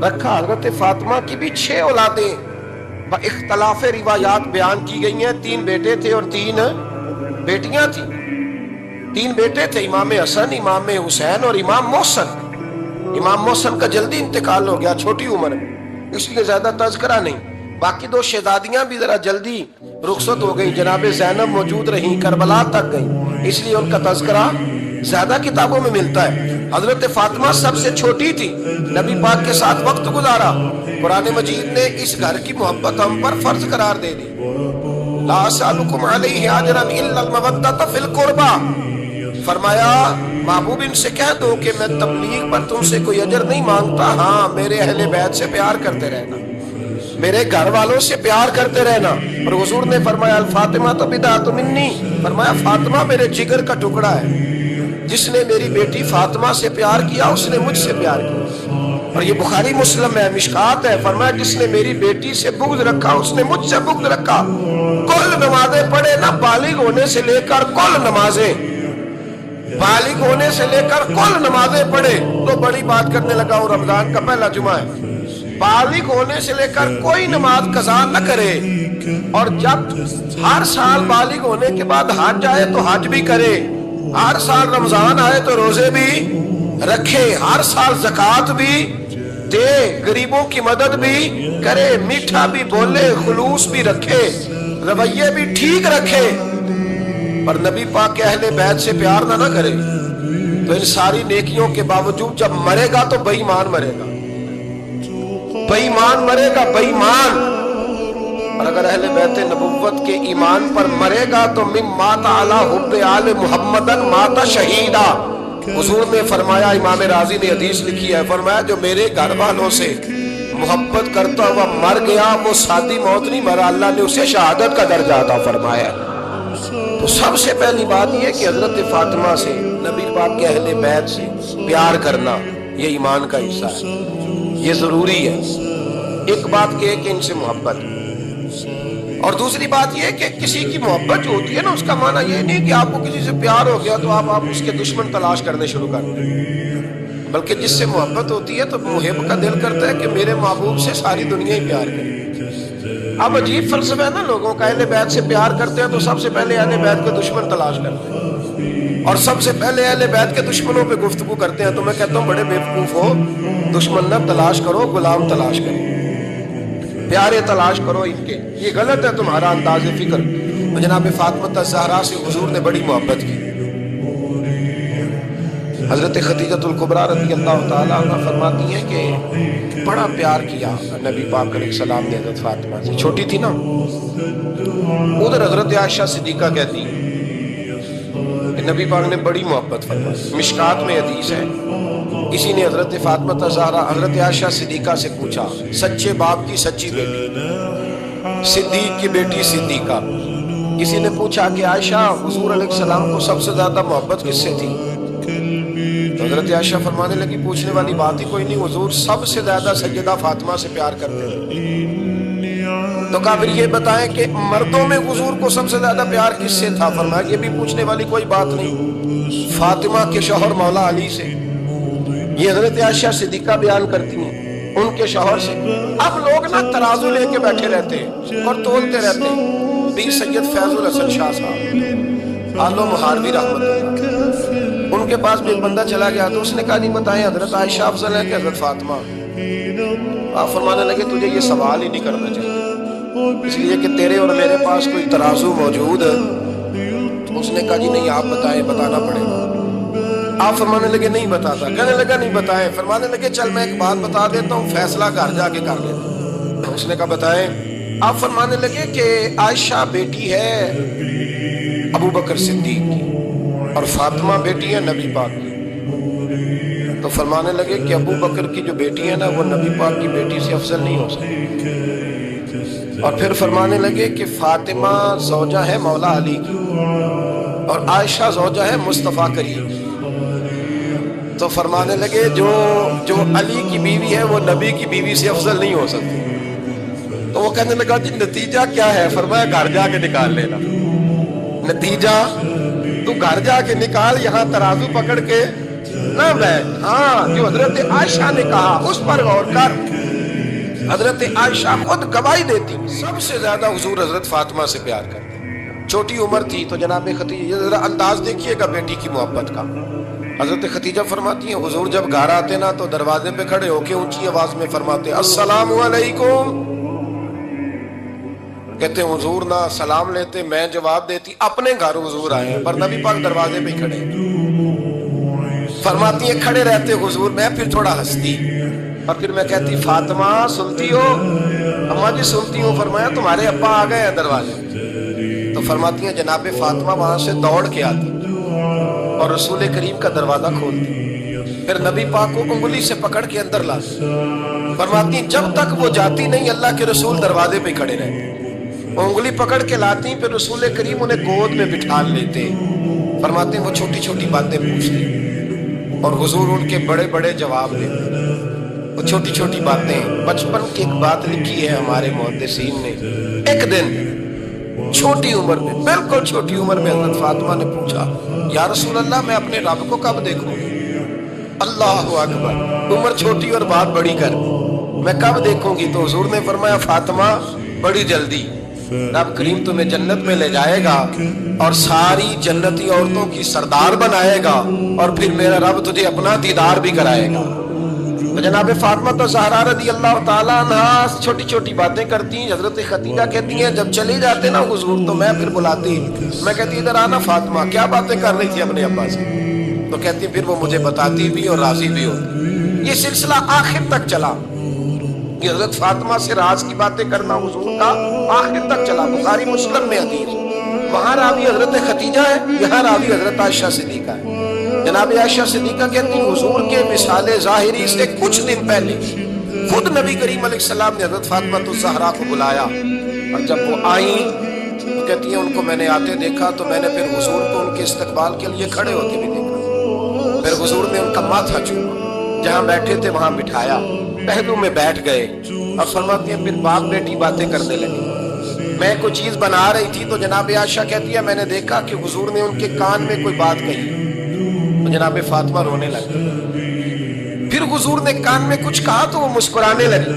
رکھا۔ حضرت فاطمہ کی بھی 6 اولادیں اختلاف روایات بیان کی گئی ہیں، 3 بیٹے تھے اور 3 بیٹیاں تھیں۔ 3 بیٹے تھے، امام حسن، امام حسین اور امام محسن۔ امام محسن کا جلدی انتقال ہو گیا چھوٹی عمر میں، اس لیے زیادہ تذکرہ نہیں۔ باقی 2 شہزادیاں بھی ذرا جلدی رخصت ہو گئی، جناب زینب موجود رہیں، کربلا تک گئیں، اس لیے ان کا تذکرہ زیادہ کتابوں میں ملتا ہے۔ حضرت فاطمہ سب سے چھوٹی تھی، نبی پاک کے ساتھ وقت گزارا۔ قرآن مجید نے اس گھر کی محبت ہم پر فرض قرار دے دی۔ لا اسألکم علیہ اجرا الا المودۃ فی القربى، فرمایا محبوب ان سے کہہ دو کہ میں تبلیغ پر تم سے کوئی اجر نہیں مانگتا، ہاں میرے اہل بیت سے پیار کرتے رہنا، میرے گھر والوں سے پیار کرتے رہنا۔ اور حضور نے فرمایا الفاطمہ تو بضعۃ منی، فرمایا فاطمہ میرے جگر کا ٹکڑا ہے، جس نے میری بیٹی فاطمہ سے پیار کیا اس نے مجھ سے پیار کیا۔ اور یہ بخاری مسلم ہے، مشکات ہے، فرمایا جس نے میری بیٹی سے بغض رکھا اس نے مجھ سے بغض رکھا۔ کل نمازیں پڑھے نا، بالغ ہونے سے لے کر کل نمازیں، بالغ ہونے سے لے کر کل نمازیں پڑھے۔ تو بڑی بات کرنے لگا ہوں، رمضان کا پہلا جمعہ ہے، بالغ ہونے سے لے کر کوئی نماز قضا نہ کرے، اور جب ہر سال بالغ ہونے کے بعد حج آئے تو حج بھی کرے، ہر سال رمضان آئے تو روزے بھی رکھے، ہر سال زکوٰۃ بھی دے، غریبوں کی مدد بھی کرے، میٹھا بھی بولے، خلوص بھی رکھے، رویے بھی ٹھیک رکھے، پر نبی پاک کے اہل بیت سے پیار نہ کرے تو ان ساری نیکیوں کے باوجود جب مرے گا تو بے ایمان مرے گا، بے ایمان مرے گا، بے ایمان۔ اور اگر اہل بیت نبوت کے ایمان پر مرے گا تو من مات علی حب آل محمدن مات شہیدا۔ حضور نے فرمایا، امام راضی نے حدیث لکھی ہے، فرمایا جو میرے گھر والوں سے محبت کرتا ہوا مر گیا وہ سادی موت نہیں مرا، اللہ نے اسے شہادت کا درجہ عطا فرمایا۔ تو سب سے پہلی بات یہ کہ حضرت فاطمہ سے، نبی پاک کے اہل بیت سے پیار کرنا یہ ایمان کا حصہ ہے، یہ ضروری ہے۔ ایک بات یہ کہ ان سے محبت، اور دوسری بات یہ کہ کسی کی محبت جو ہوتی ہے نا، اس کا معنی یہ نہیں کہ آپ کو کسی سے پیار ہو گیا تو آپ اس کے دشمن تلاش کرنے شروع کر دیں، بلکہ جس سے محبت ہوتی ہے تو محب کا دل کرتا ہے کہ میرے محبوب سے ساری دنیا ہی پیار کرے۔ اب عجیب فلسفہ ہے نا لوگوں کا، اہل بیت سے پیار کرتے ہیں تو سب سے پہلے اہل بیت کے دشمن تلاش کرتے ہیں، اور سب سے پہلے اہل بیت کے دشمنوں پہ گفتگو کرتے ہیں۔ تو میں کہتا ہوں بڑے بیوقوف ہو، دشمن نہ تلاش کرو، غلام تلاش کرو، پیارے تلاش کرو ان کے، یہ غلط ہے تمہارا انداز فکر۔ جناب فاطمہ الزہرا سے حضور نے بڑی محبت کی۔ حضرت خدیجہ الکبریٰ رضی اللہ تعالیٰ عنہ فرماتی ہیں کہ بڑا پیار کیا نبی پاک علیہ السلام نے حضرت فاطمہ سے، چھوٹی تھی نا۔ ادھر حضرت عائشہ صدیقہ کہتی ہیں کہ نبی پاک نے بڑی محبت فرمائی۔ مشکات میں حدیث ہے، کسی نے حضرت فاطمہ الزہرا حضرت عائشہ صدیقہ سے پوچھا، سچے باپ کی سچی بیٹی، صدیق کی بیٹی صدیقہ، کسی نے پوچھا کہ عائشہ حضور علیہ السلام کو سب سے زیادہ محبت کس سے تھی؟ تو حضرت عائشہ فرمانے لگی پوچھنے والی بات ہی کوئی نہیں، حضور سب سے زیادہ سیدہ فاطمہ سے پیار کرتے ہیں۔ تو کہا پھر یہ بتائیں کہ مردوں میں حضور کو سب سے زیادہ پیار کس سے تھا؟ فرمایا یہ بھی پوچھنے والی کوئی بات نہیں، فاطمہ کے شوہر مولا علی سے۔ یہ حضرت عائشہ صدیقہ بیان کرتی ہیں ان کے شوہر سے۔ اب لوگ نا ترازو لے کے بیٹھے رہتے ہیں اور تولتے رہتے ہیں۔ پیر سید فیض الحسن شاہ صاحب آلو محاربی رحمت اللہ، ان کے پاس بھی ایک بندہ چلا گیا تو اس نے کہا نہیں بتائیں حضرت عائشہ افضل ہے کہ حضرت فاطمہ؟ آپ فرمانے لگے تجھے یہ سوال ہی نہیں کرنا چاہیے، اس لیے کہ تیرے اور میرے پاس کوئی ترازو موجود ہے۔ اس نے کہا جی نہیں آپ بتائیں، بتانا پڑے گا۔ آپ فرمانے لگے نہیں بتاتا، کہنے لگا نہیں بتائیں، فرمانے لگے چل میں ایک بات بتا دیتا ہوں، فیصلہ گھر جا کے کر لیتا۔ اس نے کہا بتائیں۔ آپ فرمانے لگے کہ عائشہ بیٹی ہے ابو بکر صدیق کی اور فاطمہ بیٹی ہے نبی پاک کی۔ تو فرمانے لگے کہ ابو بکر کی جو بیٹی ہے نا وہ نبی پاک کی بیٹی سے افضل نہیں ہو سکتی۔ اور پھر فرمانے لگے کہ فاطمہ زوجہ ہے مولا علی کی اور عائشہ زوجہ ہے مصطفیٰ کریم۔ تو فرمانے لگے جو علی کی بیوی ہے وہ نبی کی بیوی سے افضل نہیں ہو سکتی۔ تو وہ کہنے لگا جی نتیجہ کیا ہے؟ فرمایا گھر جا کے نکال لینا، نتیجہ تو گھر جا کے نکال، یہاں ترازو پکڑ کے نہ بیٹھ. ہاں جو حضرت عائشہ نے کہا اس پر غور کر. حضرت عائشہ خود گواہی دیتی سب سے زیادہ حضور حضرت فاطمہ سے پیار کرتے. چھوٹی عمر تھی تو جناب خدیجہ، ذرا انداز دیکھیے گا بیٹی کی محبت کا. حضرت خدیجہ فرماتی ہیں حضور جب گھر آتے نا تو دروازے پہ کھڑے ہو کے اونچی آواز میں فرماتے السلام علیکم. کہتے ہیں حضور نہ سلام لیتے، میں جواب دیتی اپنے گھر حضور آئے ہیں پر نبی پاک دروازے پہ کھڑے. فرماتی ہیں کھڑے رہتے حضور، میں پھر تھوڑا ہنستی اور پھر میں کہتی فاطمہ سنتی ہو؟ اماں جی سنتی ہوں. فرمایا تمہارے ابا آ گئے ہیں دروازے. تو فرماتی ہیں جناب فاطمہ وہاں سے دوڑ کے آتی اور رسول کریم کا دروازہ کھولتی، پھر نبی پاک کو انگلی سے پکڑ کے اندر لاتی. فرماتی ہیں جب تک وہ جاتی نہیں اللہ کے رسول دروازے پہ کھڑے رہتے. انگلی پکڑ کے لاتی پھر رسول کریم انہیں گود میں بٹھا لیتے. فرماتے ہیں وہ چھوٹی چھوٹی باتیں پوچھتے اور حضور ان کے بڑے بڑے جواب دیتے. وہ چھوٹی چھوٹی باتیں. بچپن کی ایک بات لکھی ہے ہمارے محدثین نے. ایک دن چھوٹی عمر میں، بالکل چھوٹی عمر میں حضرت فاطمہ نے پوچھا یا رسول اللہ میں اپنے رب کو کب دیکھوں؟ اللہ اکبر، عمر چھوٹی اور بات بڑی کر، میں کب دیکھوں گی؟ تو حضور نے فرمایا فاطمہ بڑی جلدی. رب کریم تمہیں جنت میں لے جائے گا اور ساری جنتی عورتوں کی سردار بنائے گا اور پھر میرا رب تجھے اپنا دیدار بھی کرائے گا. تو جناب فاطمہ تو زہرا رضی اللہ تعالیٰ عنہا چھوٹی چھوٹی باتیں کرتی ہیں. حضرت خدیجہ کہتی ہیں جب چلی جاتے نا حضور تو میں پھر بلاتی، میں کہتی ادھر آنا فاطمہ، کیا باتیں کر رہی تھی اپنے ابا سے؟ تو کہتی پھر وہ مجھے بتاتی بھی اور راضی بھی ہوتی. یہ سلسلہ آخر تک چلا. یہ حضرت فاطمہ سے راز کی باتیں کرنا حضور کا آخر تک چلا. بخاری مسلم میں حدیث، وہاں راوی حضرت خدیجہ ہے، یہاں راوی حضرت عائشہ صدیقہ ہے. جناب عائشہ صدیقہ کہتی ہیں حضور کے وصال ظاہری سے کچھ دن پہلے خود نبی کریم علیہ السلام نے حضرت فاطمہ الزہرا کو بلایا اور جب وہ آئیں تو کہتی ہیں ان کو میں نے آتے دیکھا تو میں نے پھر حضور کو ان کے استقبال کے لیے کھڑے ہوتے بھی دیکھا. پھر حضور نے ان کا ماتھا چوما، جہاں بیٹھے تھے وہاں بٹھایا، پہلو میں بیٹھ گئے اور فرماتی ہیں پھر باپ بیٹی باتیں کرنے لگی. میں کوئی چیز بنا رہی تھی تو جناب عائشہ کہتی ہے میں نے دیکھا کہ حضور نے ان کے کان میں کوئی بات کہی تو جناب فاطمہ رونے لگی. پھر حضور نے کان میں کچھ کہا تو وہ مسکرانے لگی.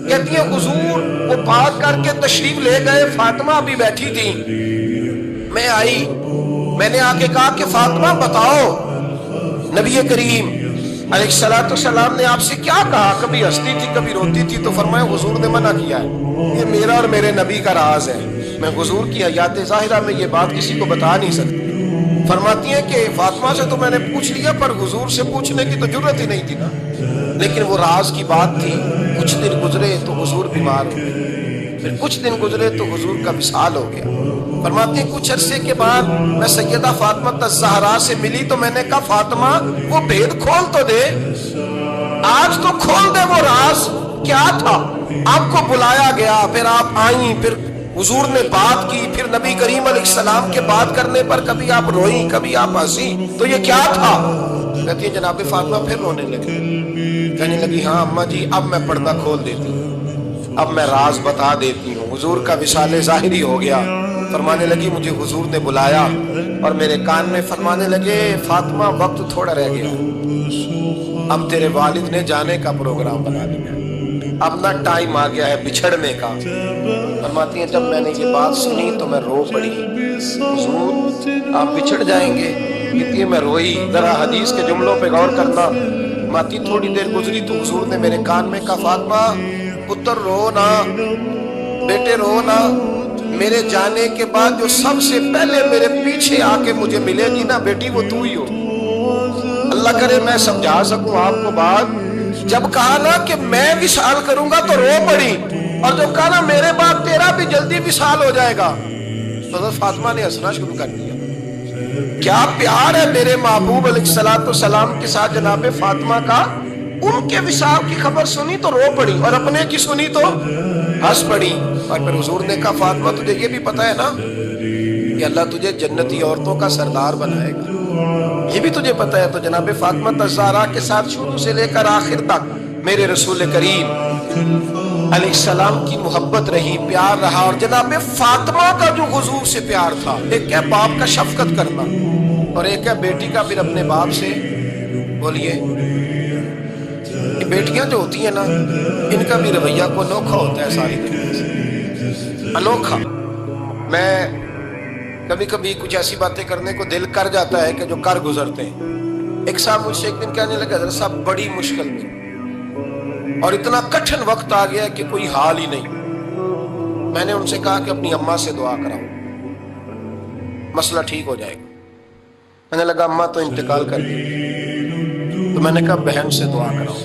کہتی ہے حضور وہ بات کر کے تشریف لے گئے، فاطمہ ابھی بیٹھی تھی، میں آئی، میں نے آ کے کہا کہ فاطمہ بتاؤ نبی کریم علیہ السلام نے آپ سے کیا کہا؟ کبھی ہنستی تھی کبھی روتی تھی. تو فرمایا حضور نے منع کیا ہے، یہ میرا اور میرے نبی کا راز ہے، میں حضور کی حیات ظاہرہ میں یہ بات کسی کو بتا نہیں سکتی. فرماتی ہیں کہ فاطمہ سے تو میں نے پوچھ لیا پر حضور سے پوچھنے کی تو جرت ہی نہیں تھی نا، لیکن وہ راز کی بات تھی. کچھ دن گزرے تو حضور بیمار ہو گئے، پھر کچھ دن گزرے تو حضور کا وصال ہو گیا. فرماتی ہیں کچھ عرصے کے بعد میں سیدہ فاطمہ الزہرا سے ملی تو میں نے کہا فاطمہ وہ بھید کھول تو دے، آج تو کھول دے وہ راز کیا تھا. آپ کو بلایا گیا، پھر آپ آئیں، پھر حضور نے بات کی، پھر نبی کریم علیہ السلام کے بات کرنے پر کبھی آپ روئیں کبھی آپ ہنسی، تو یہ کیا تھا؟ کہتی ہے جناب فاطمہ پھر رونے لگی، کہنے لگی ہاں اماں جی اب میں پردہ کھول دیتی ہوں، اب میں راز بتا دیتی ہوں. حضور کا وصال ظاہری ہو گیا. فرمانے لگی مجھے حضور نے بلایا اور میرے کان میں فرمانے لگے فاطمہ وقت تھوڑا رہ گیا، اب تیرے والد نے جانے کا پروگرام بنا لیا، اب نہ ٹائم آ گیا ہے بچھڑنے کا. فرماتی ہیں جب میں نے یہ بات سنی تو میں رو پڑی، حضور آپ بچھڑ جائیں گے؟ کہتی ہے میں روئی. ذرا حدیث کے جملوں پہ غور کرنا. ماتی تھوڑی دیر گزری تو حضور نے میرے کان میں کہا فاطمہ پتر رو نا، بیٹے رو نا، میرے جانے کے بعد جو سب سے پہلے میرے پیچھے آ کے مجھے ملے گی نا بیٹی وہ تو ہی ہو. اللہ کرے میں سمجھا سکوں آپ کو بات. جب کہا نا کہ میں وصال کروں گا تو رو پڑی، اور جب کہا نا میرے بعد تیرا بھی جلدی وصال ہو جائے گا تو حضرت فاطمہ نے ہنسنا شروع کر دیا. کیا پیار ہے میرے محبوب علیہ السلام کے ساتھ جناب فاطمہ کا. ان کے وصال کی خبر سنی تو رو پڑی اور اپنے کی سنی تو ہنس پڑی. اور پھر حضور نے کہا فاطمہ تجھے یہ بھی پتا ہے نا کہ اللہ تجھے جنتی عورتوں کا سردار بنائے گا، یہ بھی تجھے پتا ہے. تو جناب فاطمہ الزہرا کے ساتھ شروع سے لے کر آخر تک میرے رسول کریم علیہ السلام کی محبت رہی، پیار رہا. اور جناب فاطمہ کا جو حضور سے پیار تھا، ایک ہے باپ کا شفقت کرنا اور ایک ہے بیٹی کا پھر اپنے باپ سے بولیے بیٹیاں جو ہوتی ہیں نا ان کا بھی رویہ کو انوکھا ہوتا ہے ساری دنیا سے، انوکھا۔ میں کبھی کبھی کچھ ایسی باتیں کرنے کو دل کر جاتا ہے کہ جو کر گزرتے ہیں۔ ایک صاحب مجھ سے ایک دن کہنے لگا حضرت صاحب بڑی مشکل میں اور اتنا کٹھن وقت آ گیا کہ کوئی حال ہی نہیں۔ میں نے ان سے کہا کہ اپنی اماں سے دعا کراؤ، مسئلہ ٹھیک ہو جائے گا۔ میں نے لگا اماں تو انتقال کر گئی، تو میں نے کہا بہن سے دعا کراؤ۔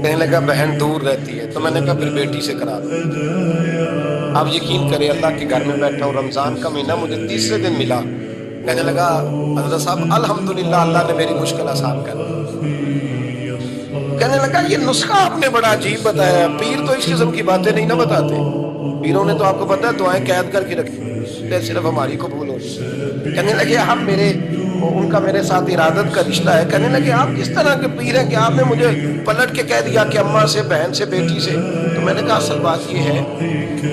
کہنے لگا بہن دور رہتی ہے، تو میں نے کہا پھر بیٹی سے کرا دو۔ آپ یقین کریں اللہ کے گھر میں بیٹھا ہوں، رمضان کا مہینہ مجھے تیسرے دن ملا۔ کہنے لگا حضرت صاحب الحمدللہ اللہ نے میری مشکل آسان کر دی۔ کہنے لگا یہ نسخہ آپ نے بڑا عجیب بتایا، پیر تو اس قسم کی باتیں نہیں نہ بتاتے، پیروں نے تو آپ کو پتا ہے دعائیں قید کر کے رکھی صرف ہماری قبول ہو۔ کہنے لگے آپ ان کا میرے ساتھ ارادت کا رشتہ ہے۔ کہنے لگے آپ کس طرح کے پیر ہیں کہ آپ نے مجھے پلٹ کے کہہ دیا کہ اماں سے، بہن سے، بیٹی سے؟ تو میں نے کہا اصل بات یہ ہے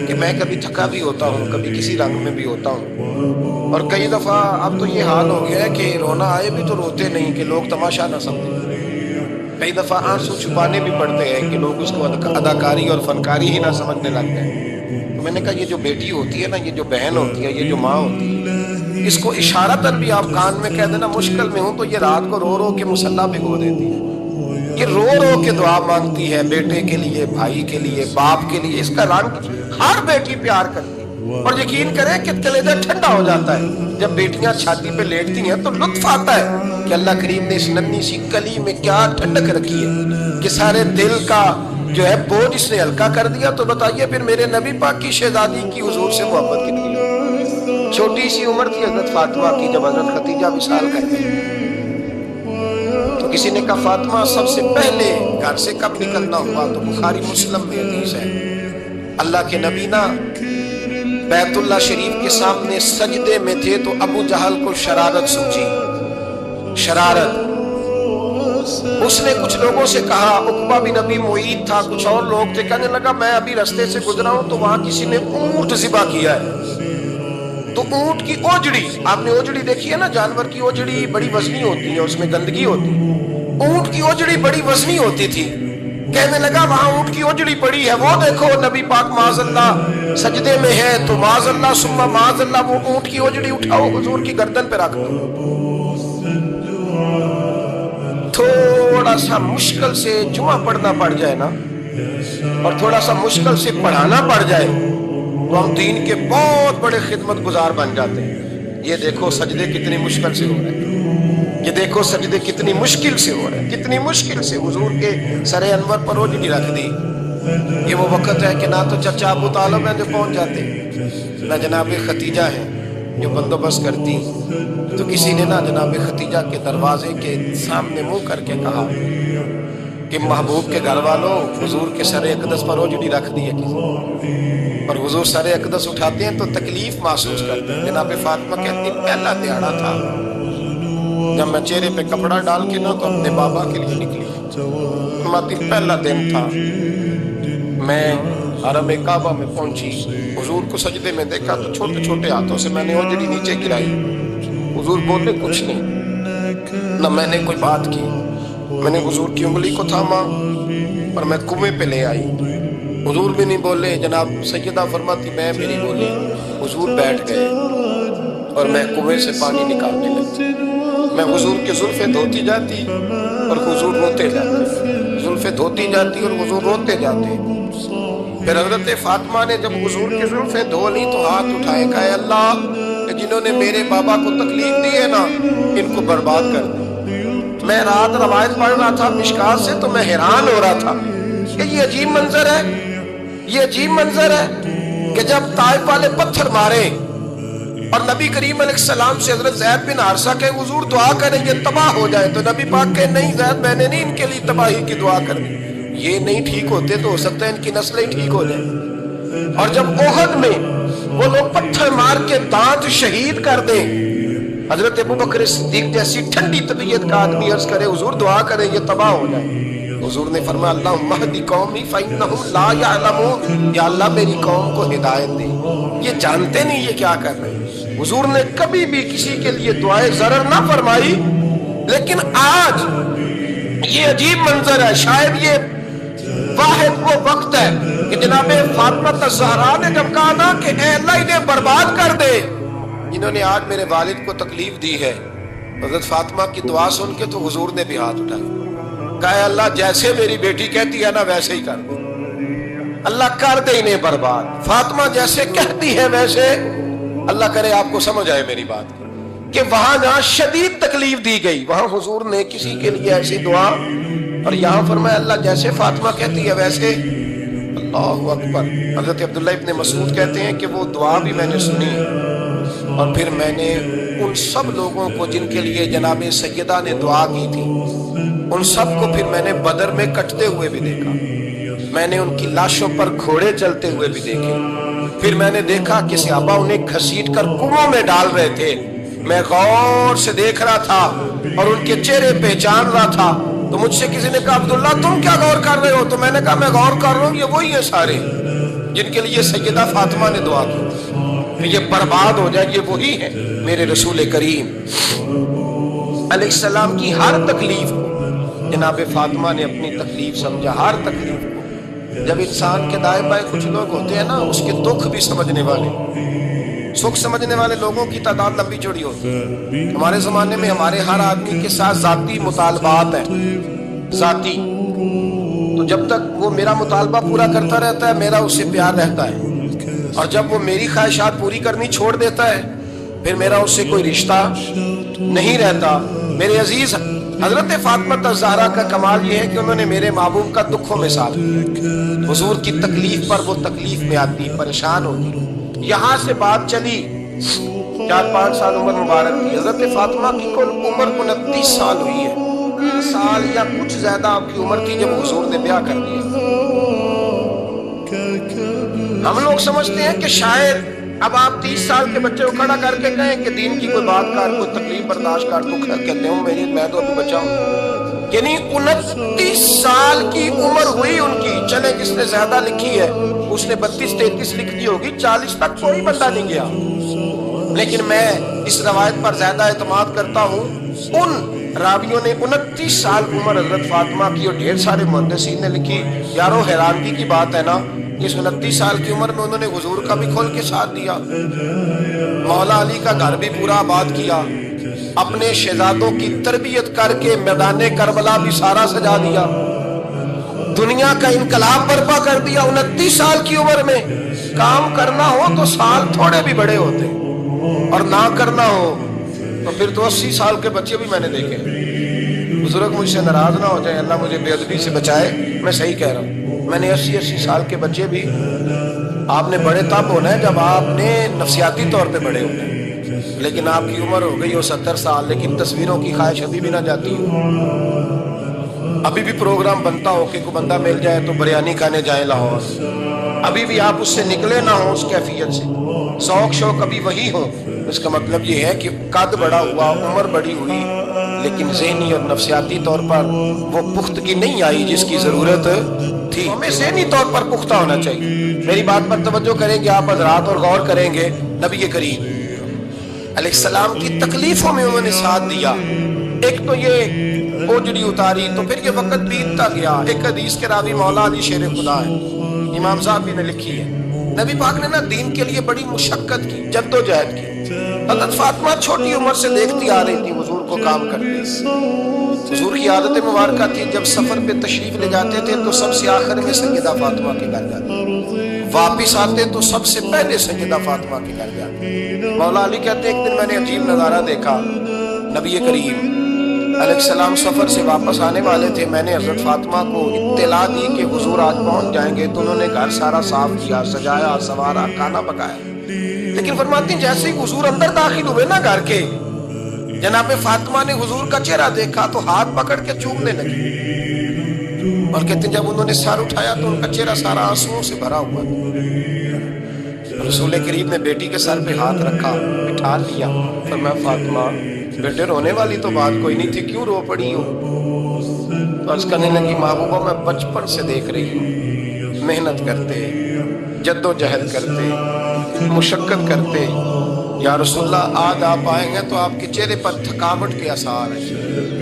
کہ میں کبھی تھکا بھی ہوتا ہوں، کبھی کسی رنگ میں بھی ہوتا ہوں، اور کئی دفعہ اب تو یہ حال ہو گیا ہے کہ رونا آئے بھی تو روتے نہیں کہ لوگ تماشا نہ سمجھیں۔ کئی دفعہ آنسو چھپانے بھی پڑتے ہیں کہ لوگ اس کو اداکاری اور فنکاری ہی نہ سمجھنے لگتے ہیں۔ تو میں نے کہا یہ جو بیٹی ہوتی ہے نا، یہ جو بہن ہوتی ہے، یہ جو ماں ہوتی ہے، اس کو اشارتاً بھی آپ کان میں کہہ دینا مشکل میں ہوں تو یہ رات کو رو رو کے مصلی بھگو دیتی ہے، یہ رو رو کے دعا مانگتی ہے بیٹے کے لیے، بھائی کے لیے، باپ کے لیے۔ اس کا رنگ ہر بیٹی پیار کرتی ہے، اور یقین کریں کہ کلیجہ ٹھنڈا ہو جاتا ہے جب بیٹیاں چھاتی پہ لیٹتی ہیں تو لطف آتا ہے کہ اللہ کریم نے اس ننھی سی کلی میں کیا ٹھنڈک رکھی ہے کہ سارے دل کا جو ہے بوجھ اس نے ہلکا کر دیا۔ تو بتائیے پھر میرے نبی پاک کی شہزادی کی حضور سے محبت کتنی ہے۔ چھوٹی سی عمر تھی حضرت فاطمہ کی جب حضرت خدیجہ وصال کرتی، تو کسی نے کہا فاطمہ سب سے پہلے گھر سے کب نکلنا ہوا؟ تو بخاری مسلم میں حدیث ہے، اللہ کے نبی نا بیت اللہ شریف کے سامنے سجدے میں تھے تو ابو جہل کو شرارت سوچی، شرارت۔ اس نے کچھ لوگوں سے کہا، عقبہ بن ابی معیط تھا، کچھ اور لوگ تھے، کہنے لگا میں ابھی رستے سے گزرا ہوں تو وہاں کسی نے اونٹ ذبح کیا ہے۔ تو اونٹ کی اوجڑی، آپ نے اوجڑی دیکھی ہے نا، جانور کی اوجڑی بڑی وزنی ہوتی ہے، اس میں گندگی ہوتی ہے، اونٹ کی اوجڑی بڑی وزنی ہوتی تھی۔ کہنے لگا وہاں اونٹ کی اوجڑی پڑی ہے، وہ دیکھو نبی پاک معاذ اللہ سجدے میں ہے، تو معاذ اللہ ثم معاذ اللہ وہ اونٹ کی اوجڑی اٹھاؤ حضور کی گردن پہ رکھ دو۔ تھوڑا سا مشکل سے جمعہ پڑھنا پڑ جائے نا، اور تھوڑا سا مشکل سے پڑھانا پڑ جائے تو ہم دین کے بہت بڑے خدمت گزار بن جاتے ہیں۔ یہ دیکھو سجدے کتنی مشکل سے ہو رہے ہیں، یہ دیکھو سجدے کتنی مشکل سے ہو رہے ہیں، کتنی مشکل سے حضور کے سر انور پر اوجڑی رکھ دی۔ یہ وہ وقت ہے کہ نہ تو چچا ابو طالب ہیں جو پہنچ جاتے، نہ جناب ختیجہ ہیں جو بندوبست کرتی، تو کسی نے نہ جناب ختیجہ کے دروازے کے سامنے منہ کر کے کہا کہ محبوب کے گھر والوں حضور کے سر اقدس پر اوجڑی رکھ دی ہے کسی، اور حضور سر اقدس اٹھاتے ہیں تو تکلیف محسوس کرتے ہیں۔ جناب فاطمہ کہتی پہلا دیہڑا تھا جب میں چہرے پہ کپڑا ڈال کے نہ تو اپنے بابا کے لیے نکلی، ماتی پہلا دن تھا، میں حرم کعبہ میں پہنچی، حضور کو سجدے میں دیکھا تو چھوٹے چھوٹے ہاتھوں سے میں نے اوجڑی نیچے گرائی، حضور بولے کچھ نہیں، نہ میں نے کوئی بات کی، میں نے حضور کی انگلی کو تھاما اور میں کنویں پہ لے آئی، حضور بھی نہیں بولے، جناب سیدہ فرماتی میں بھی نہیں بولی، حضور بیٹھ گئے اور میں کنویں سے پانی نکالنے لگی، میں حضور کی زلفیں دھوتی جاتی اور حضور روتے جاتے، زلفیں دھوتی جاتی اور حضور روتے جاتے۔ پھر حضرت فاطمہ نے جب حضور کی زلفیں دھو لی تو ہاتھ اٹھائے، کہا اے اللہ جنہوں نے میرے بابا کو تکلیف دی ہے نا ان کو برباد کر دے۔ میں رات روایت پڑھ رہا تھا مشکات سے تو میں حیران ہو رہا تھا کہ یہ عجیب منظر ہے، یہ عجیب منظر ہے کہ جب طائف والے پتھر مارے اور نبی کریم علیہ السلام سے حضرت زید بن حارثہ کہے حضور دعا کریں یہ تباہ ہو جائے، تو نبی پاک کہے نہیں زید میں نے نہیں ان کے لیے تباہی کی دعا کرنی، یہ نہیں ٹھیک ہوتے تو ہو سکتا ہے ان کی نسلیں ٹھیک ہو جائیں۔ اور جب احد میں وہ لوگ پتھر مار کے دانت شہید کر دیں، حضرت ابوبکر صدیق جیسی ٹھنڈی طبیعت کا آدمی عرض کرے حضور دعا کریں یہ تباہ ہو جائے، حضور نے فرمایا اللہم اہد قومی فإنہم لا یعلمون، یا اللہ میری قوم کو ہدایت دے، یہ جانتے نہیں یہ کیا کر رہے ہیں۔ حضور نے کبھی بھی کسی کے لیے دعائے ضرر نہ فرمائی لیکن آج یہ عجیب منظر ہے. شاید یہ واحد وہ وقت ہے کہ جناب فاطمہ الزہرا نے جب کہا نا کہ اے اللہ انہیں برباد کر دے، انہوں نے آج میرے والد کو تکلیف دی ہے، حضرت فاطمہ کی دعا سن کے تو حضور نے بھی ہاتھ اٹھایا، کہا اے اللہ جیسے میری بیٹی کہتی ہے نا ویسے ہی کر دے، اللہ کر دے انہیں برباد. فاطمہ جیسے کہتی ہے ویسے، اللہ کرے آپ کو سمجھ آئے میری بات کہ وہاں جہاں شدید تکلیف دی گئی وہاں حضور نے کسی کے لیے ایسی دعا، اور یہاں فرمایا اللہ جیسے فاطمہ کہتی ہے ویسے. اللہ اکبر. حضرت عبداللہ ابن مسعود کہتے ہیں کہ وہ دعا بھی میں نے سنی، اور پھر میں نے ان سب لوگوں کو جن کے لیے جناب سیدہ نے دعا کی تھی، ان سب کو پھر میں نے بدر میں کٹتے ہوئے بھی دیکھا، میں نے ان کی لاشوں پر گھوڑے چلتے ہوئے بھی دیکھے، پھر میں نے دیکھا کہ صحابہ انہیں گھسیٹ کر کنووں میں ڈال رہے تھے، میں غور سے دیکھ رہا تھا اور ان کے چہرے پہچان رہا تھا. تو مجھ سے کسی نے کہا عبداللہ تم کیا غور کر رہے ہو؟ تو میں نے کہا میں غور کر رہا ہوں یہ وہی ہیں سارے جن کے لیے سیدہ فاطمہ نے دعا کی، یہ برباد ہو جائے، یہ وہی ہیں میرے رسول کریم علیہ السلام کی ہر تکلیف کو جناب فاطمہ نے اپنی تکلیف سمجھا. ہر تکلیف کو، جب انسان کے دائیں بائیں کچھ لوگ ہوتے ہیں نا اس کے دکھ بھی سمجھنے والے، سکھ سمجھنے والے لوگوں کی تعداد لمبی چوڑی ہوتی ہے. ہمارے زمانے میں ہمارے ہر آدمی کے ساتھ ذاتی مطالبات ہیں، ذاتی، تو جب تک وہ میرا مطالبہ پورا کرتا رہتا ہے میرا اس سے پیار رہتا ہے، اور جب وہ میری خواہشات پوری کرنی چھوڑ دیتا ہے پھر میرا اس سے کوئی رشتہ نہیں رہتا. میرے عزیز حضرت فاطمہ الزہرا کا کمال یہ ہے کہ انہوں نے میرے محبوب کا دکھوں میں ساتھ دیا، حضور کی تکلیف پر وہ تکلیف میں آتی، پریشان ہوتی. یہاں سے بات چلی 4-5 سال عمر مبارک کی. حضرت فاطمہ کی کل عمر 29 سال ہوئی ہے، 30 سال یا کچھ زیادہ آپ کی عمر تھی جب حضور نے بیاہ کر دیا. ہم لوگ سمجھتے ہیں کہ شاید اب آپ 30 سال کے بچے کو کھڑا کر کے کہیں کہ دین کی کوئی بات کر، کوئی تکلیف برداشت کر، تو کہتے ہوں میں تو ابھی بچہ ہوں. یعنی 29 سال کی عمر ہوئی ان کی. چلے جس نے زیادہ لکھی ہے اس نے 32-33 لکھ دی ہوگی، 40 تک کوئی بندہ نہیں گیا. لیکن میں اس روایت پر زیادہ اعتماد کرتا ہوں. ان راویوں نے 29 سال عمر حضرت فاطمہ کی اور ڈھیر سارے محدثین نے لکھی. یارو حیرانگی کی بات ہے نا، اس 29 سال کی عمر میں انہوں نے حضور کا بھی کھول کے ساتھ دیا، مولا علی کا گھر بھی پورا آباد کیا، اپنے شہزادوں کی تربیت کر کے میدان کربلا بھی سارا سجا دیا، دنیا کا انقلاب برپا کر دیا. 29 سال کی عمر میں کام کرنا ہو تو سال تھوڑے بھی بڑے ہوتے، اور نہ کرنا ہو تو پھر تو 80 سال کے بچے بھی میں نے دیکھے. بزرگ مجھ سے ناراض نہ ہو جائے، اللہ مجھے بے ادبی سے بچائے، میں صحیح کہہ رہا ہوں. میں نے 80 سال کے بچے بھی، آپ نے بڑے تب ہونا ہے جب آپ نے نفسیاتی طور پہ بڑے ہونا ہے، لیکن آپ کی عمر ہو گئی ہو 70 سال لیکن تصویروں کی خواہش ابھی بھی نہ جاتی ہو. ابھی بھی پروگرام بنتا ہو کہ کوئی بندہ مل جائے تو بریانی کھانے جائیں لاہور، ابھی بھی آپ اس سے نکلے نہ ہوں اس کیفیت سے، ذوق شوق ابھی وہی ہو. اس کا مطلب یہ ہے کہ قد بڑا ہوا، عمر بڑی ہوئی، لیکن ذہنی اور نفسیاتی طور پر وہ پختگی نہیں آئی جس کی ضرورت تھی. ہمیں ذہنی طور پر پختہ ہونا چاہیے. میری بات پر توجہ کریں گے آپ حضرات اور غور کریں گے. نبی کریم علیہ السلام کی تکلیفوں میں انہوں نے ساتھ دیا. ایک تو یہ اوجڑی اتاری تو پھر یہ وقت بیتتا گیا. ایک حدیث کے راوی مولا علی شیر خدا ہے، امام صاحب بھی نے لکھی ہے. نبی پاک نے نا دین کے لیے بڑی مشقت کی، جد و جہد کی. حضرت فاطمہ چھوٹی عمر سے دیکھتی آ رہی تھی حضور کو کام کرتے. حضور کی عادت مبارکہ تھی جب سفر پہ تشریف لے جاتے تھے تو سب سے آخر میں سیدہ فاطمہ کے گھر جاتے، واپس آتے تو سب سے پہلے سیدہ فاطمہ کے گھر جاتے. مولا علی کہتے ایک دن میں نے عجیب نظارہ دیکھا. نبی کریم علیہ السلام سفر سے واپس آنے والے تھے. میں نے حضرت فاطمہ کو اطلاع دی کہ حضور آج پہنچ جائیں گے، تو انہوں نے گھر سارا صاف کیا، سجایا، سنوارا، کھانا پکایا. لیکن فرماتی جیسے ہی حضور اندر داخل ہوئے نا گھر کے، جناب فاطمہ نے حضور کا چہرہ دیکھا تو ہاتھ پکڑ کے چومنے لگی، اور کہتے ہیں جب انہوں نے سر اٹھایا تو ان کا چہرہ سارا آنسوؤں سے بھرا ہوا. رسول کریم نے بیٹی کے سر پہ ہاتھ رکھا، بٹھا لیا. فرمایا فاطمہ بیٹے رونے والی تو بات کوئی نہیں تھی، کیوں رو پڑی ہو؟ تو عرض کرنے لگی محبوبہ میں بچپن سے دیکھ رہی ہوں، محنت کرتے، جد و جہد کرتے، مشقت کرتے. یا رسول اللہ آج آپ آئیں گے تو آپ کے چہرے پر تھکاوٹ کے آثار ہیں.